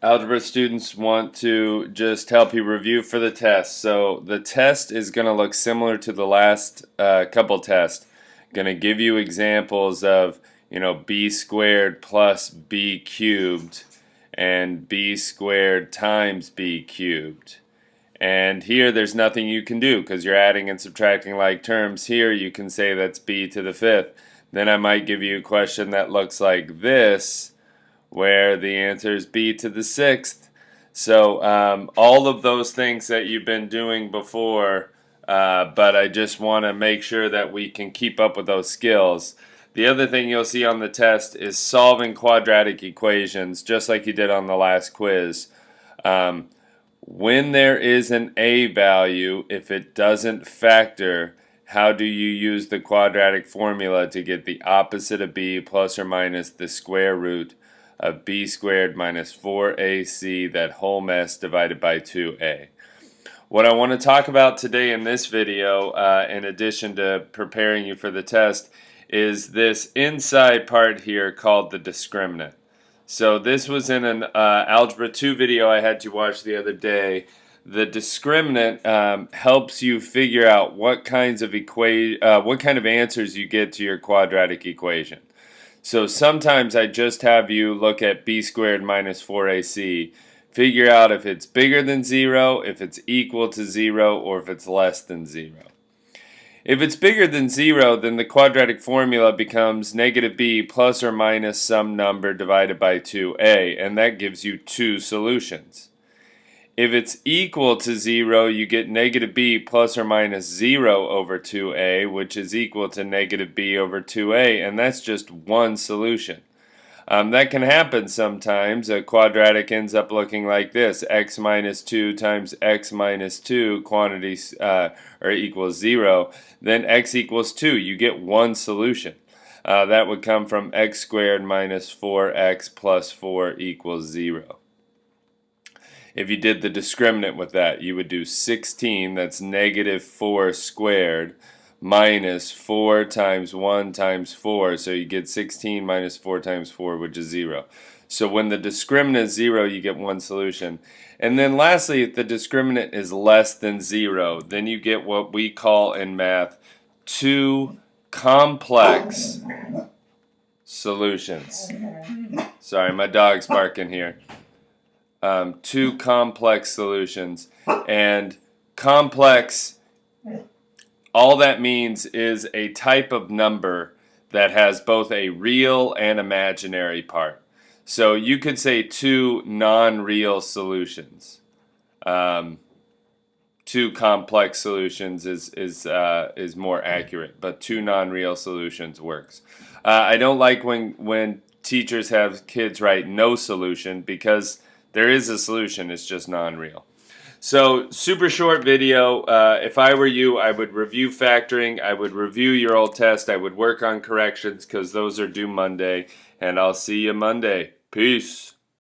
Algebra students want to just help you review for the test. So the test is going to look similar to the last couple tests. Going to give you examples of, b squared plus b cubed and b squared times b cubed. And here there's nothing you can do because you're adding and subtracting like terms. Here you can say that's b to the fifth. Then I might give you a question that looks like this, where the answer is b to the sixth. So all of those things that you've been doing before, but I just want to make sure that we can keep up with those skills. The other thing you'll see on the test is solving quadratic equations, just like you did on the last quiz. When there is an a value, if it doesn't factor, how do you use the quadratic formula to get the opposite of b plus or minus the square root of b squared minus 4ac, that whole mess, divided by 2a. What I want to talk about today in this video, in addition to preparing you for the test, is this inside part here called the discriminant. So this was in an Algebra 2 video I had you watch the other day. The discriminant helps you figure out what kind of answers you get to your quadratic equation. So sometimes I just have you look at b squared minus 4ac, figure out if it's bigger than 0, if it's equal to 0, or if it's less than 0. If it's bigger than 0, then the quadratic formula becomes negative b plus or minus some number divided by 2a, and that gives you two solutions. If it's equal to 0, you get negative b plus or minus 0 over 2a, which is equal to negative b over 2a, and that's just one solution. That can happen sometimes. A quadratic ends up looking like this: x minus 2 times x minus 2 quantities equals 0. Then x equals 2. You get one solution. That would come from x squared minus 4x plus 4 equals 0. If you did the discriminant with that, you would do 16, that's negative 4 squared, minus 4 times 1 times 4, so you get 16 minus 4 times 4, which is 0. So when the discriminant is 0, you get one solution. And then lastly, if the discriminant is less than 0, then you get what we call in math two complex solutions. Sorry, my dog's barking here. Two complex solutions. And complex, all that means is a type of number that has both a real and imaginary part. So you could say two non-real solutions. Two complex solutions is more accurate, but two non-real solutions works. I don't like when teachers have kids write no solution, because there is a solution, it's just non-real. So, super short video. If I were you, I would review factoring, I would review your old test, I would work on corrections because those are due Monday, and I'll see you Monday. Peace.